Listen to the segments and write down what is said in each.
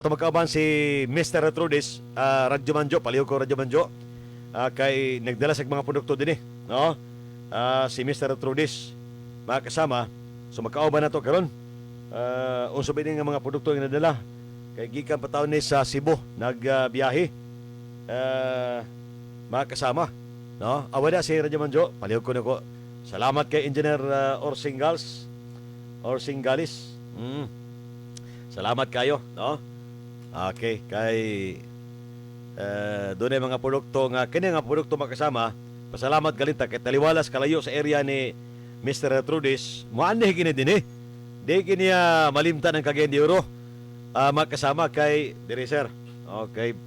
Tumagkauban si Mr. Retrudis, Radyo Manjo, paliw ko Radyo Manjo, kay nagdala sa mga produkto din no? Si Mr. Retrudis, mga kasama, so magkauban na to karon. Unso ba nga mga produkto yung nadala? Kay gikan pa taon ni sa Cebu, nagbiyahe, mga kasama, no? Awada si Radyo Manjo, paliw ko na ko. Salamat kay Engineer Orsingales. Salamat kayo, no? Okay, kay doon ay mga produkto nga kini nga produkto makasama. Pasalamat galinta kay taliwalas kalayo sa area ni Mr. Retrudis. Muaneh gini din Di kini malimtan ang Cagayan de Oro. Makasama kay diri sir. Okay.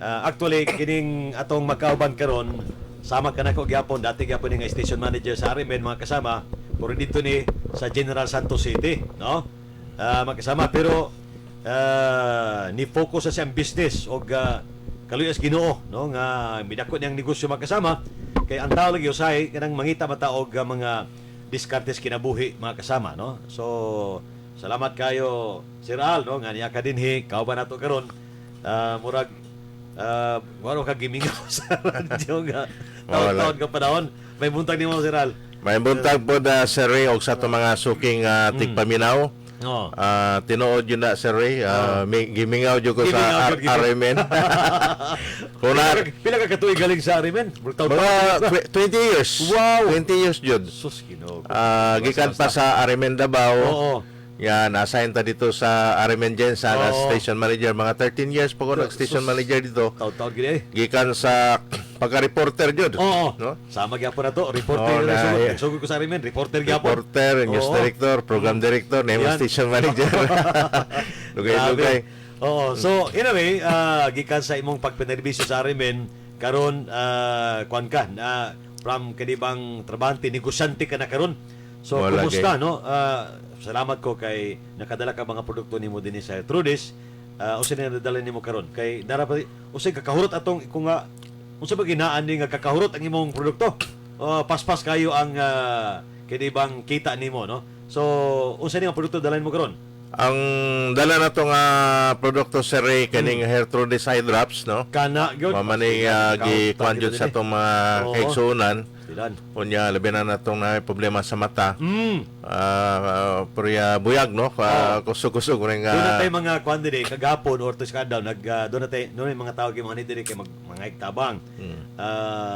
Actually kining atong magkauban karon sama ka nako gyapon dati gyapon nga station manager sa Arimen mga kasama. Pero dito ni sa General Santos City, no? Makasama pero ni focus sa siyang business o kaluyas Ginoo, no, nga midako niyang negosyo makasama kay ang tao lagi usay kanang mangita mata og mga diskartes kinabuhi mga kasama, no. So salamat kayo Sir Al, no, nga niya ka dinhi kauban nato karon. Murag waro ka gimingaw sa radyo nga taon-taon ka panahon. May buntag nimo Sir Al. May buntag po na Sir Ray og sa itong mga suking tigpaminaw. Tinuod yun na Sir Ray. Gimingaw yun ko sa Arimen. Pila ka katuig galing sa Arimen? Mga 20 years. Wow! 20 years yun. Sus, Ginoo. Gikan pa sa Arimen Davao. Oo. Yan, assign ta dito sa Arimen Jensen as station manager. Mga 13 years po ko nag-station manager dito. Taon-taon gini Gikan sa pagka-reporter yun. Oo. No? Sama gyapon na to. Reporter nagsugod ko sa Arimen. Reporter gyapon. Reporter, news director, program director, name station manager. Lugay-lugay. Oo. So, in a way, gikan sa imong pagpinerbisyo sa Arimen, karon kuan ka, from kanibang trabante, negosyante ka na karon. So, Wala kumusta, no? Salamat ko kay nakadala ka mga produkto nimo dinhi sa Trudis. Usa na nadala nimo karon kay dapat usay kakahurot atong kung nga unsa ba ginaan ni nga kakahurot ang imong produkto. Paspas kayo ang kanibang kita nimo, no? So, unsa ni nga produkto dala nimo karon? Ang dala na itong produkto Sir Ray, kaning hair Trudis eye drops, no? Kana gyud. Mamani gikuan jud sa itong mga kaigsuonan. Unya labi na natong na problema sa mata. Pero buyag, no? Kusog-kusog rin nga. Doon na tayo mga kuan dire kagapon or tos kadaw doon na tayo mga tawag yung mga ni dire kay mga igtabang.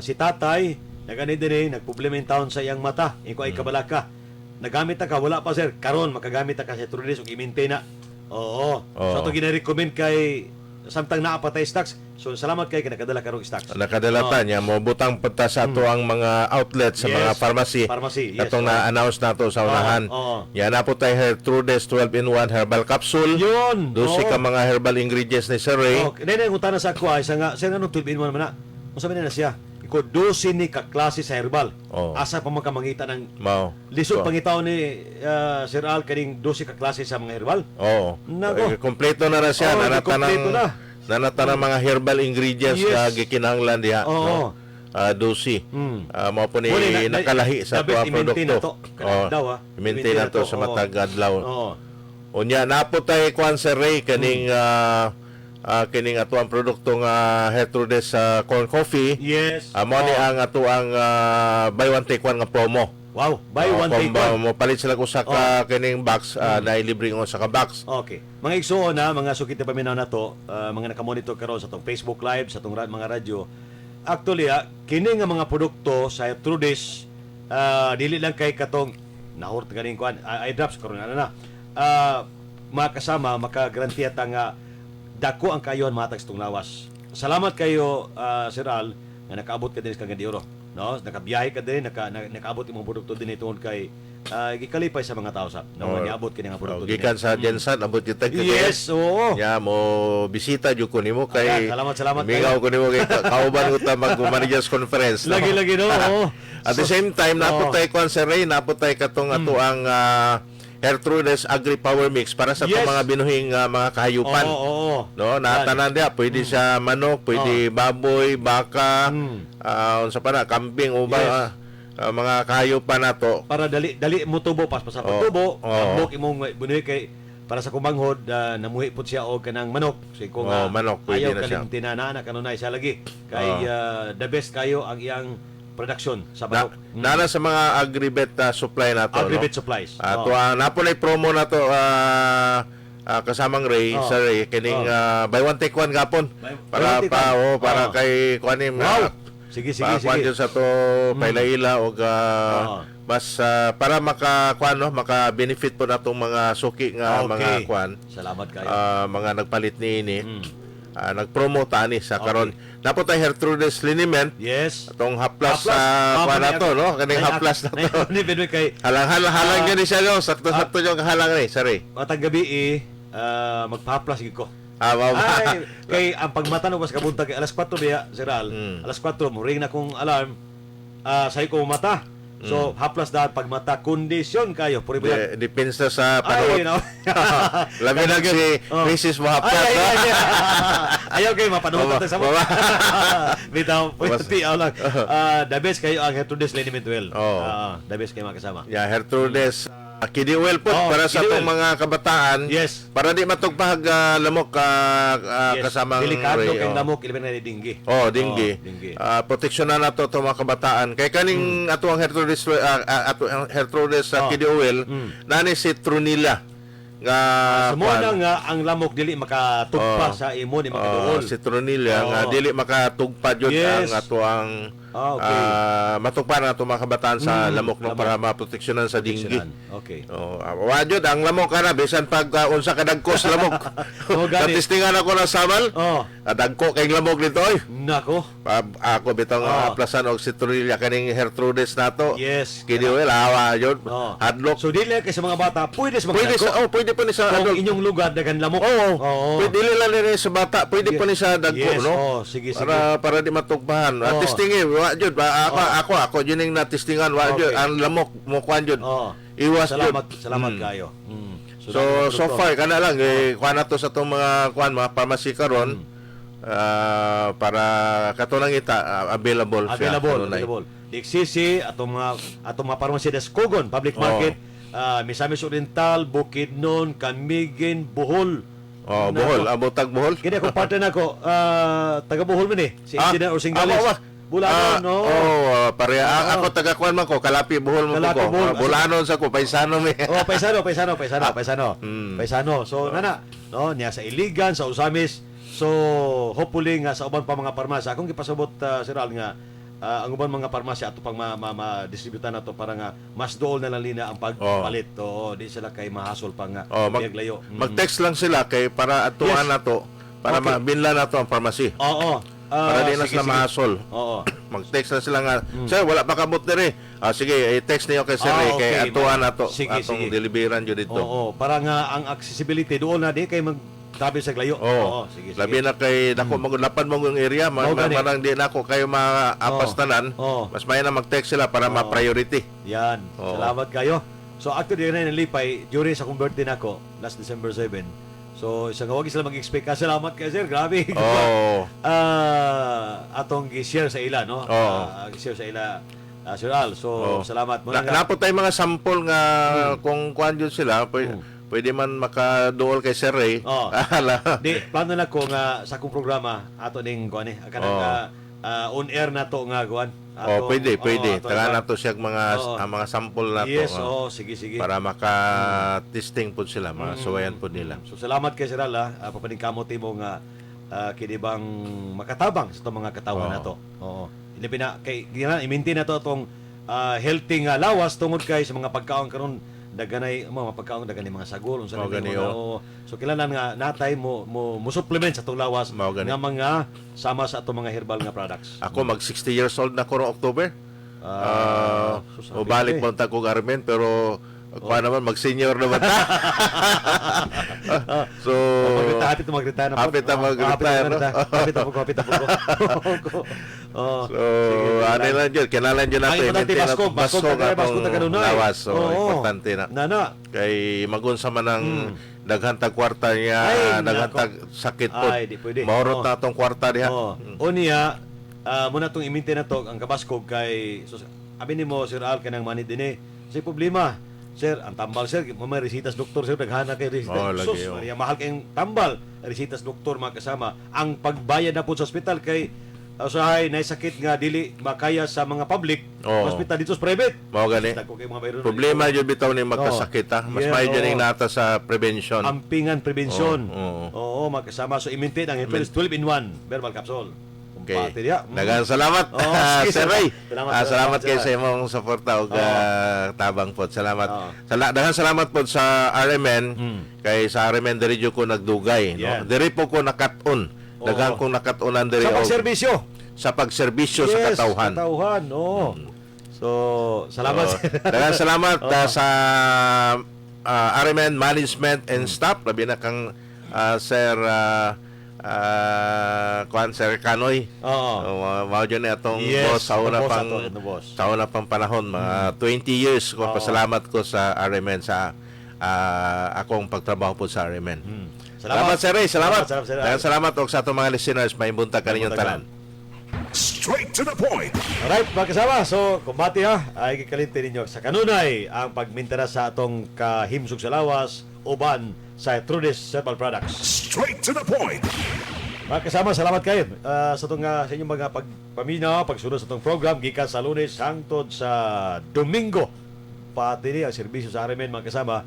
Si tatay nagani dire nagproblema in taon sa iyang mata. Iko ay kabalaka. Nagamit ta ka wala pa sir. Karon makagamit ta ka sa Trudis ug i-maintain na. Oo. So ato gina-recommend kay samtang naa pa tay stocks. So salamat kay nakadala karong stocks. Nakadala ta niya mo butang punta sa ato ang mga outlet sa mga pharmacy. Yes. Atong na-announce nato sa unahan. Yan na po tayo hair Trudis 12-in-1 herbal capsule. Yun. Dosi ka mga herbal ingredients ni Sir Ray. Nene utana sa ako ay sa nga 12-in-1 man na. Unsa man na siya? Iko 12 ni ka klase sa herbal. Asa pa man ka mangita ng lisod pangitaw ni Sir Al kaning 12 ka klase sa mga herbal. Kompleto na siya. Nanata ng mga herbal ingredients na gikinahanglan diha. Dosi. Mao po ni nakalahi sa tuwa produkto. I-maintain na to sa matag adlaw. Unya napo tayo kuan Sir Ray kaning kining ato ang produkto nga hair Trudis corn coffee. Yes. Amo ni ang ato ang buy one take one nga promo. Wow, buy one take one. Mo palit sila ko sa kining box na ilibre ko sa ka box. Okay. Mga igsuon na mga sukit na paminaw na to, mga nakamonitor karon sa tong Facebook Live, sa tong mga radyo. Actually, kini nga mga produkto sa Trudis dili lang kay katong nahurt ganing kuan eye drops karon na. Makasama makagarantiya ta nga dako ang kayon matag itong lawas. Salamat kayo Sir Al nga nakaabot ka din sa Cagayan de Oro, no? Nakabiyahe ka din, nakaabot imong produkto din tungod kay gikalipay sa mga tao sa nga niabot kini nga produkto. Gikan sa Jensen abot kita kay. Yes, oo. Ya mo bisita jud ko nimo kay. Salamat Mingaw ko nimo kay kauban uta mag-managers conference. Lagi no. At the same time naputay ko Sir Ray, naputay katong ato ang hair Trudis Agri Power Mix para sa mga binuhing mga kahayupan. No, natanan dia pwede siya manok, pwede baboy, baka, unsa pa na kambing o mga kahayupan nato. Para dali mo tubo pas sa pagtubo, amok imong binuhi kay para sa kumanghod namuhi pud siya og kanang manok. So kung manok, pwede ayaw na siya. kalimti na ana kanunay siya lagi. Kay the best kayo ang iyang production sa manok. Nana sa mga agribet supply nato, Agribet no? supplies. Napunay promo nato kasamang Ray, sa Ray kining buy one take one gapon. Para para kay kuanim Sige. Kuan sa to pailaila og mas para maka-benefit po natong mga suki nga mga kuan. Salamat kayo. Mga nagpalit niini. Nag-promote ani sa karon. Napot ay Gertrude's liniment. Yes. Atong haplas kuan nato, no? Kaning haplas nato. Ni bedwe kay Halang gani siya, no? Sakto-sakto yung halang ni, sorry. matag gabi magpa-haplas gid ko. Ay, kay ang pagmatanog mas kabuntag kay alas 4 diya, Siral. Alas 4 mo ring na kong alarm. Say ko mata. So haplas dahil pagmata kondisyon kayo puri ba? Depensa sa panahon. Labi na si Mrs. mo haplas. Ayaw kayo mapanood sa mo. Bitaw, pwede lang. The best kayo ang Gertrude's Liniment Well. The best kayo makasama. Yeah, Gertrude's Kidney Well po para sa itong mga kabataan. Yes. Para di matugpahag lamok kasamang delikado kay lamok ilben na dinggi. Dinggi. Proteksyonan nato itong mga kabataan. Kay kaning ato ang Gertrude's Kidney Well nani si Trunilla nga sumuna nga ang lamok dili makatugpa sa imo ni makaduol. Si Trunilla nga dili makatugpa jud ang ato ang matugpa na ato mga kabataan sa lamok no para maproteksyonan sa dinggi. Okay. Wajud ang lamok kana bisan pag unsa ka dagkos lamok. Tatistingan ako na samal. Dagko kay lamok dito oy. Nako. Ako bitong plasan og si Trunilla kaning Gertrude's nato. Yes. Kini well awa jud. Hadlok. So dili kay sa mga bata pwede sa pwede pa ni sa kung inyong lugar dagan lamok. Pwede lang ni sa bata, pwede pa ni sa dagko, no? Sige. Para di matugbahan. Testingin, wa jud ba ako jud ning natistingan wa jud ang lamok mo kuan jud. Iwas jud. Salamat kayo. So far kana lang kuan nato sa tong mga mga pharmacy karon. Para katulang available. Diksisi atong mga pharmacy des Kogon Public Market, Misamis Oriental, Bukidnon, Camiguin, Bohol. Bohol, abotag Bohol. Kini ako partner nako, taga Bohol man si Engineer Orsingales. Bulanon, no? Pareha ako taga kuan man ko, Kalapi Bohol mo ko. Bulanon sa ko, paisano mi. Paisano. Paisano. So no, niya sa Iligan, sa Usamis. So hopefully nga sa uban pa mga parmasya akong gipasabot Siral nga ang uban mga parmasya ato pang ma-distributan nato para nga mas dool na lang lina ang pagpalit. Di sila kay mahasol pa nga layo. Mag-text lang sila kay para atuan nato para mabinla nato ang pharmacy. Para di na sila mahasol. Mag-text na sila nga, sir, wala pa kamot diri. Sige, i-text niyo kay sir kay atuan nato atong deliveran jud dito. Para nga ang accessibility doon na di kay sabi sa layo. Sige. Labi na kay dako magulapan mo yung area, manang di na ako kayo maapastanan. Mas may na mag-text sila para ma-priority. Yan. Salamat kayo. So actually na nalipay during sa birthday nako last December 7. So isang wag sila mag-expect ka. Salamat kay sir. Grabe. Atong gi-share sa ila, no? Gi-share sa ila Sir Al. So salamat mo. Napot tay mga sample nga kung kuan jud sila, pwede man makaduol kay Sir Ray. Di, plano na ko nga sa akong programa ato ning kuan kanang on air na to nga kuan. Pwede. Taga nato siya mga sample nato. Yes, sige. Para maka-testing po sila, masuwayan po nila. So salamat kay Sir Al, papaningkamot mo nga kini bang makatabang sa itong mga katawan nato. Ilabi na kay i-maintain na to atong healthy nga lawas tungod kay sa mga pagkaon karon daganay mga pagkaon daganay mga sagol unsa so kinahanglan nga natay mo supplement sa atong lawas nga mga sama sa atong mga herbal nga products. Ako mag 60 years old na ko October. Balik mo ta ko Carmen pero kuha naman, mag-senior naman ta. So, hapit na mag-retire na po. Hapit ako. So, ano lang dyan, kinalan dyan natin. Importante, Basko na ganun na. Lawas, so, importante na. Kay magunsa man ang daghantag kwarta niya, daghantag sakit po. Mahurot na itong kwarta niya. O niya, muna itong imintin na ito, ang kabaskog kay, abi ni mo, Sir Al, kanang manid din kasi problema, Sir, ang tambal sir, may resitas doktor sir, naghana kay resitas. Lagi, Sus, Maria, mahal kayong tambal. Resitas doktor mga kasama. Ang pagbayad na po sa ospital kay usahay na sakit nga dili makaya sa mga public hospital dito sa private. Mao gani. Dako kay mga mayroon. Problema jud bitaw ni magkasakit ha. Mas may dyan nata sa prevention. Ampingan prevention. Oo. Mga kasama. So, i-maintain ang Hepatitis 12 in 1 verbal capsule. Okay. Dia. Daghang salamat. Sige, Sir Ray. Salamat Kayo sa imong suporta ug tabang pod. Salamat. Daghang salamat pod sa RMN. Kay sa RMN diri jud ko nagdugay, no. Diri po ko nakat-on. Daghang kong nakatunan diri sa pagserbisyo. Sa pagserbisyo sa katawhan. Katawhan, So, salamat. Daghang salamat sa RMN Management and Staff, labi na kang Sir Sir Kanoy. Mao dyan atong boss sa una pang panahon, mga 20 years ko pasalamat ko sa RMN sa akong pagtrabaho po sa RMN. Salamat Sir Ray, salamat. Salamat og sa atong mga listeners, maibuntag kaninyong tanan. Straight to the point. Alright, mga kasama. So, kumbati ay kikalinti ninyo sa kanunay ang pagmintana sa atong kahimsog sa lawas uban sa Trudis Herbal Products. Straight to the point. Mga kasama, salamat kayo sa itong sa inyong mga pagpaminaw, pagsunod sa itong program gikan sa Lunes hangtod sa Domingo. Pati ni ang serbisyo sa RMN, mga kasama,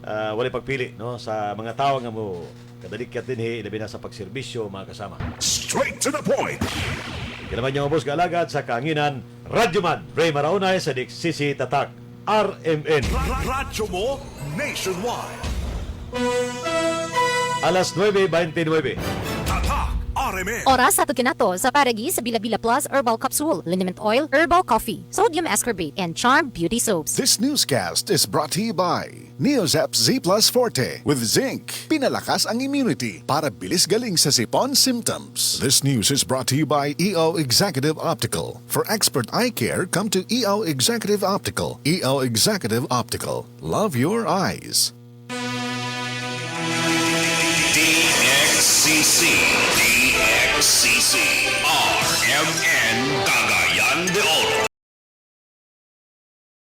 wala pagpili no sa mga tao nga mo kadalikat din labi na sa pagserbisyo, mga kasama. Straight to the point. Kailangan niyo ubos kalagad sa kaanginan Radyoman Ray Maraunay sa Diksisi Tatak RMN. Radyo mo nationwide. Alas 9:29. Tatak RMN. Oras sa kinato sa paragi sa Bila-Bila Plus Herbal Capsule, Liniment Oil, Herbal Coffee, Sodium Ascorbate, and Charm Beauty Soaps. This newscast is brought to you by Neozap Z Plus Forte with zinc. Pinalakas ang immunity para bilis galing sa sipon symptoms. This news is brought to you by EO Executive Optical. For expert eye care, come to EO Executive Optical. EO Executive Optical. Love your eyes. DXCC RMN Cagayan de